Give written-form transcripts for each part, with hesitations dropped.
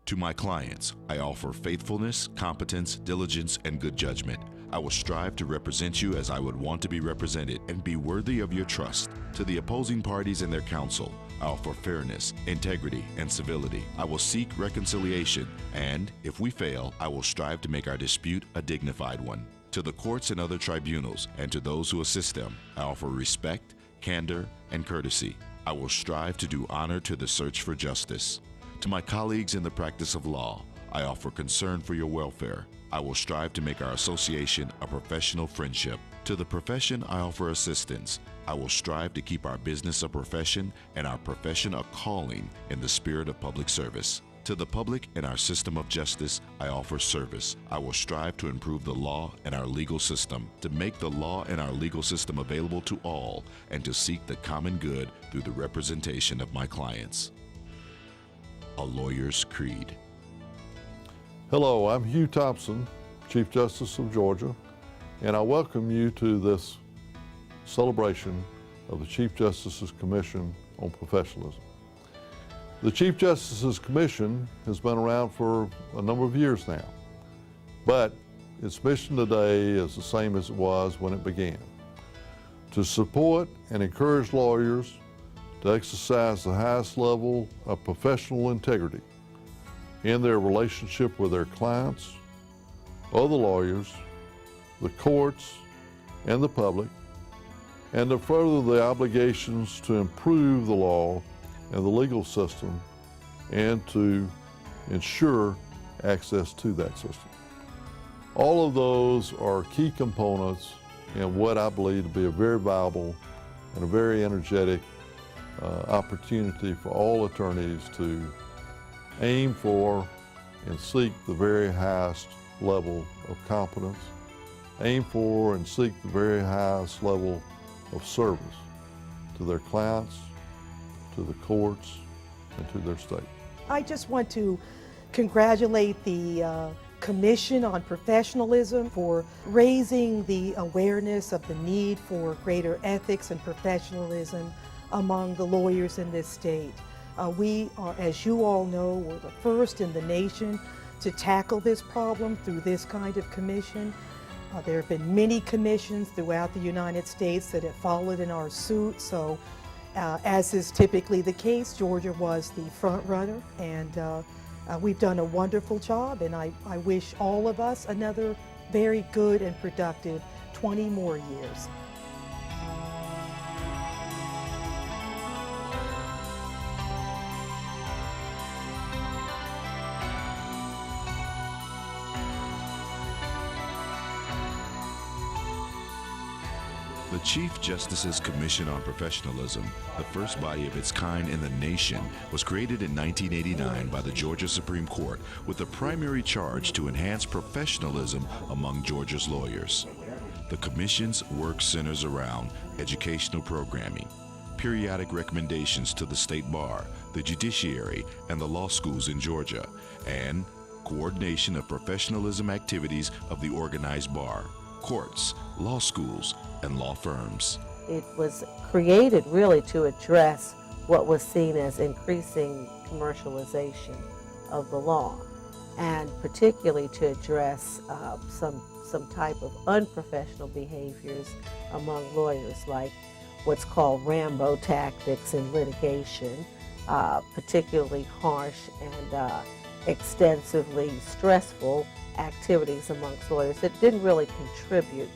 To my clients, I offer faithfulness, competence, diligence, and good judgment. I will strive to represent you as I would want to be represented and be worthy of your trust. To the opposing parties and their counsel, I offer fairness, integrity, and civility. I will seek reconciliation, and if we fail, I will strive to make our dispute a dignified one. To the courts and other tribunals, and to those who assist them, I offer respect, candor, and courtesy. I will strive to do honor to the search for justice. To my colleagues in the practice of law, I offer concern for your welfare. I will strive to make our association a professional friendship. To the profession, I offer assistance. I will strive to keep our business a profession and our profession a calling in the spirit of public service. To the public and our system of justice, I offer service. I will strive to improve the law and our legal system, to make the law and our legal system available to all, and to seek the common good through the representation of my clients. A Lawyer's Creed. Hello, I'm Hugh Thompson, Chief Justice of Georgia, and I welcome you to this celebration of the Chief Justice's Commission on Professionalism. The Chief Justice's Commission has been around for a number of years now, but its mission today is the same as it was when it began: to support and encourage lawyers to exercise the highest level of professional integrity in their relationship with their clients, other lawyers, the courts, and the public, and to further the obligations to improve the law and the legal system and to ensure access to that system. All of those are key components in what I believe to be a very viable and a very energetic opportunity for all attorneys to aim for and seek the very highest level of competence, aim for and seek the very highest level of service to their clients, to the courts, and to their state. I just want to congratulate the Commission on Professionalism for raising the awareness of the need for greater ethics and professionalism among the lawyers in this state. We are, as you all know, we're the first in the nation to tackle this problem through this kind of commission. There have been many commissions throughout the United States that have followed in our suit, so as is typically the case, Georgia was the front runner, and we've done a wonderful job, and I wish all of us another very good and productive 20 more years. The Chief Justice's Commission on Professionalism, the first body of its kind in the nation, was created in 1989 by the Georgia Supreme Court with the primary charge to enhance professionalism among Georgia's lawyers. The Commission's work centers around educational programming, periodic recommendations to the state bar, the judiciary, and the law schools in Georgia, and coordination of professionalism activities of the organized bar, courts, law schools, and law firms. It was created really to address what was seen as increasing commercialization of the law, and particularly to address some type of unprofessional behaviors among lawyers, like what's called Rambo tactics in litigation, particularly harsh and extensively stressful activities amongst lawyers that didn't really contribute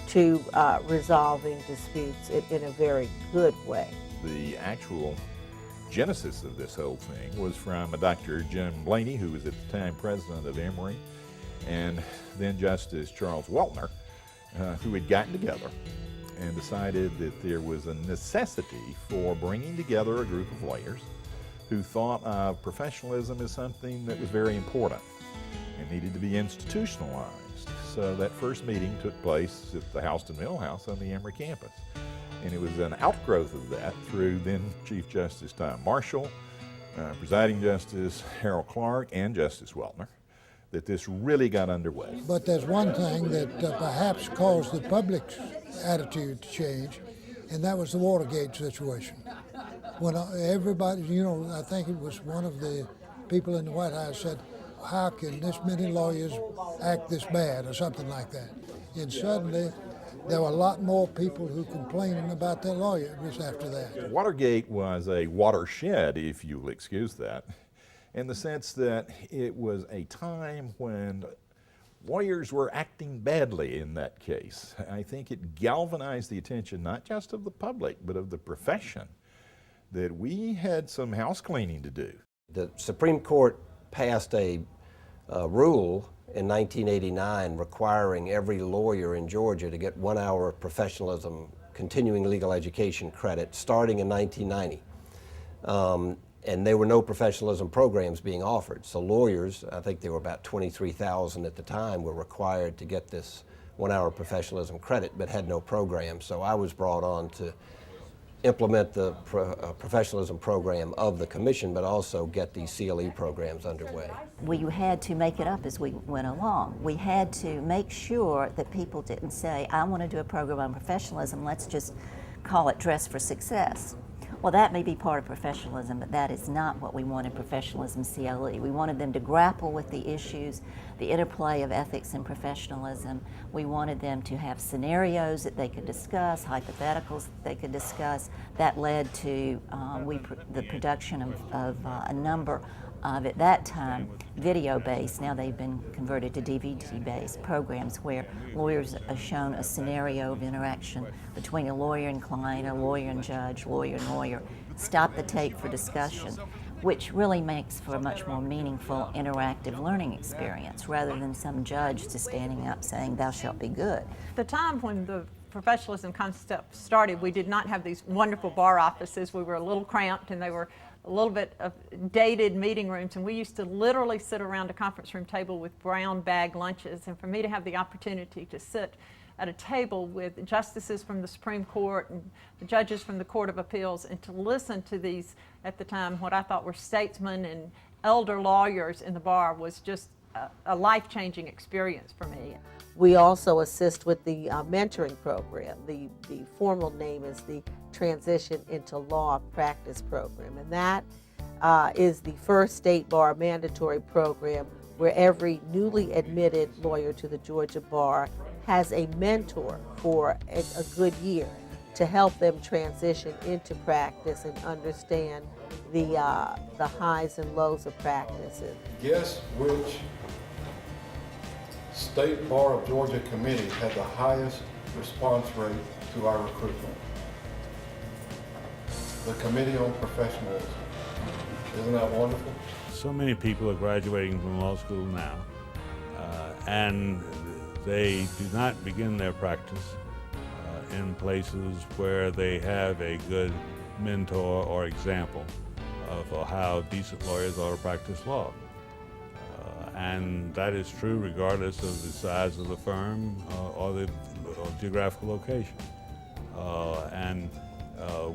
to resolving disputes in a very good way. The actual genesis of this whole thing was from a Dr. Jim Blaney, who was at the time president of Emory, and then Justice Charles Weltner, who had gotten together and decided that there was a necessity for bringing together a group of lawyers who thought of professionalism as something that was very important and needed to be institutionalized. So that first meeting took place at the Houston Mill House on the Emory campus. And it was an outgrowth of that through then Chief Justice Tom Marshall, Presiding Justice Harold Clark, and Justice Weltner, that this really got underway. But there's one thing that perhaps caused the public's attitude to change, and that was the Watergate situation. When everybody, I think it was one of the people in the White House said, how can this many lawyers act this bad, or something like that. And suddenly, there were a lot more people who complaining about their lawyers after that. Watergate was a watershed, if you'll excuse that, in the sense that it was a time when lawyers were acting badly in that case. I think it galvanized the attention not just of the public, but of the profession, that we had some house cleaning to do. The Supreme Court passed a rule in 1989 requiring every lawyer in Georgia to get 1 hour of professionalism continuing legal education credit starting in 1990. And there were no professionalism programs being offered. So lawyers, I think there were about 23,000 at the time, were required to get this 1 hour professionalism credit but had no program. So I was brought on to implement the professionalism program of the commission, but also get these CLE programs underway. We had to make it up as we went along. We had to make sure that people didn't say, I want to do a program on professionalism, let's just call it Dress for Success. Well, that may be part of professionalism, but that is not what we wanted professionalism CLE. We wanted them to grapple with the issues, the interplay of ethics and professionalism. We wanted them to have scenarios that they could discuss, hypotheticals that they could discuss. That led to the production of a number of, at that time, video-based, now they've been converted to DVD-based programs where lawyers are shown a scenario of interaction between a lawyer and client, a lawyer and judge, lawyer and lawyer. Stop the tape for discussion, which really makes for a much more meaningful, interactive learning experience rather than some judge just standing up saying, thou shalt be good. The time when the professionalism concept started, we did not have these wonderful bar offices. We were a little cramped and they were a little bit of dated meeting rooms, and we used to literally sit around a conference room table with brown bag lunches. And for me to have the opportunity to sit at a table with justices from the Supreme Court and the judges from the Court of Appeals, and to listen to these, at the time, what I thought were statesmen and elder lawyers in the bar, was just a life-changing experience for me. We also assist with the mentoring program. The formal name is the Transition into Law Practice Program, and that is the first state bar mandatory program where every newly admitted lawyer to the Georgia bar has a mentor for a good year to help them transition into practice and understand the highs and lows of practice. Guess which State Bar of Georgia committee had the highest response rate to our recruitment? The Committee on Professionalism. Isn't that wonderful? So many people are graduating from law school now, and they do not begin their practice in places where they have a good mentor or example of how decent lawyers ought to practice law. And that is true regardless of the size of the firm or the geographical location.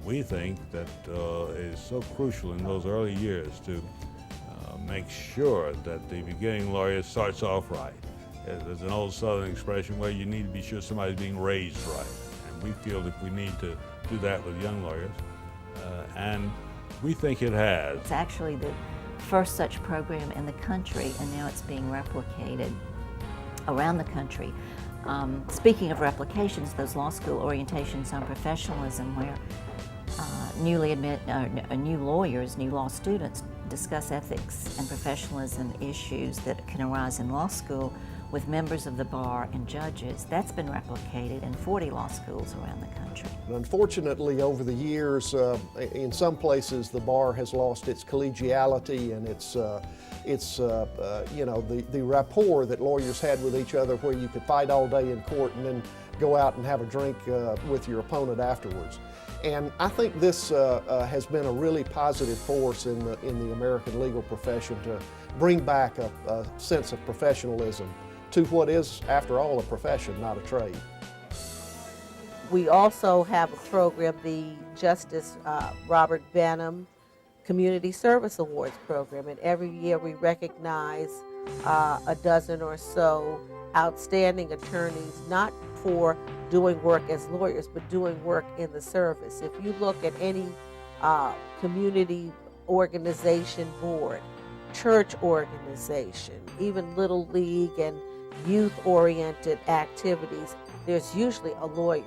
We think that it is so crucial in those early years to make sure that the beginning lawyer starts off right. There's an old Southern expression where you need to be sure somebody's being raised right. And we feel that we need to do that with young lawyers. And we think it has. It's actually the first such program in the country, and now it's being replicated around the country. Speaking of replications, those law school orientations on professionalism where new lawyers, new law students discuss ethics and professionalism issues that can arise in law school with members of the bar and judges. That's been replicated in 40 law schools around the country. Unfortunately, over the years, in some places the bar has lost its collegiality and its the rapport that lawyers had with each other, where you could fight all day in court and then go out and have a drink with your opponent afterwards. And I think this has been a really positive force in the American legal profession to bring back a sense of professionalism to what is, after all, a profession, not a trade. We also have a program, the Justice Robert Benham Community Service Awards program, and every year we recognize a dozen or so outstanding attorneys, not for doing work as lawyers, but doing work in the service. If you look at any community organization board, church organization, even Little League and youth-oriented activities, there's usually a lawyer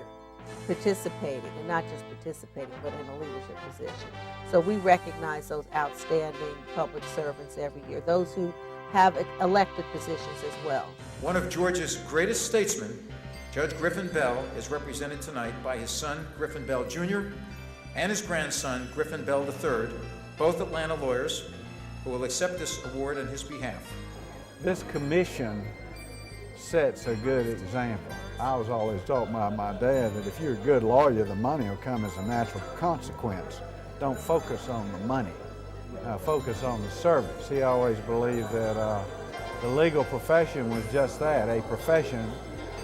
participating, and not just participating, but in a leadership position. So we recognize those outstanding public servants every year, those who have elected positions as well. One of Georgia's greatest statesmen, Judge Griffin Bell, is represented tonight by his son, Griffin Bell Jr., and his grandson, Griffin Bell III, both Atlanta lawyers, who will accept this award on his behalf. This commission sets a good example. I was always taught by my dad that if you're a good lawyer, the money will come as a natural consequence. Don't focus on the money, focus on the service. He always believed that the legal profession was just that, a profession,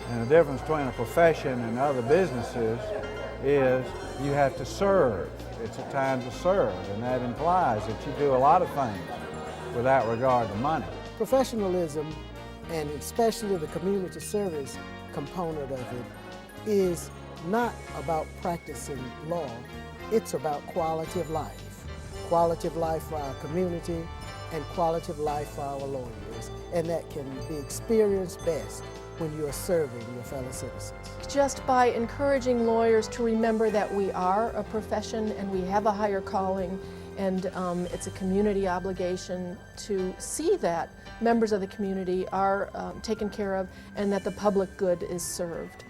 and the difference between a profession and other businesses is you have to serve. It's a time to serve, and that implies that you do a lot of things without regard to money. Professionalism, and especially the community service component of it, is not about practicing law, it's about quality of life. Quality of life for our community and quality of life for our lawyers. And that can be experienced best when you are serving your fellow citizens. Just by encouraging lawyers to remember that we are a profession and we have a higher calling, and it's a community obligation to see that members of the community are taken care of and that the public good is served.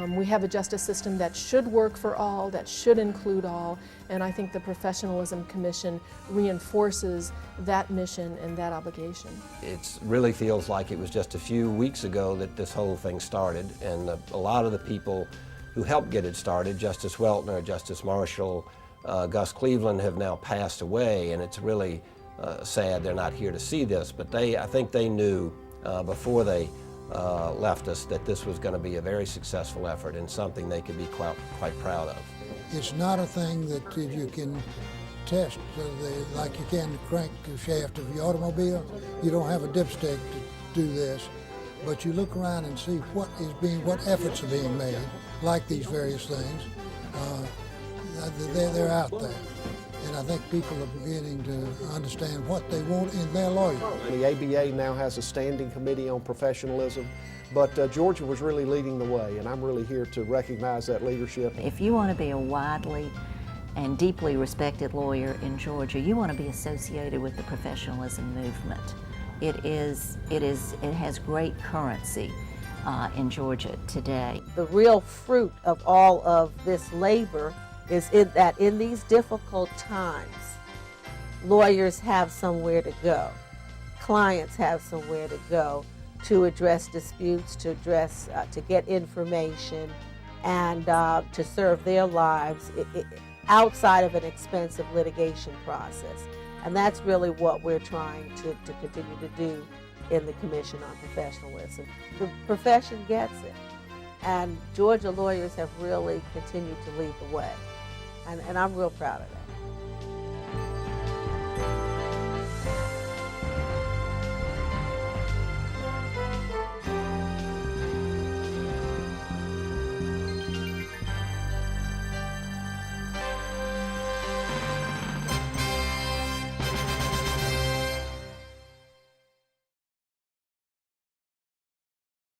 We have a justice system that should work for all, that should include all, and I think the Professionalism Commission reinforces that mission and that obligation. It really feels like it was just a few weeks ago that this whole thing started, and a lot of the people who helped get it started, Justice Weltner, Justice Marshall, Gus Cleveland, have now passed away, and it's really sad they're not here to see this, but I think they knew before they left us that this was going to be a very successful effort and something they could be quite proud of. It's not a thing that you can test like you can crank the shaft of your automobile. You don't have a dipstick to do this, but you look around and see what efforts are being made, like these various things. They're out there. And I think people are beginning to understand what they want in their lawyer. The ABA now has a standing committee on professionalism, but Georgia was really leading the way, and I'm really here to recognize that leadership. If you want to be a widely and deeply respected lawyer in Georgia, you want to be associated with the professionalism movement. It has great currency in Georgia today. The real fruit of all of this labor is that in these difficult times, lawyers have somewhere to go. Clients have somewhere to go to address disputes, to get information, and to serve their lives outside of an expensive litigation process. And that's really what we're trying to continue to do in the Commission on Professionalism. The profession gets it, and Georgia lawyers have really continued to lead the way. And I'm real proud of that.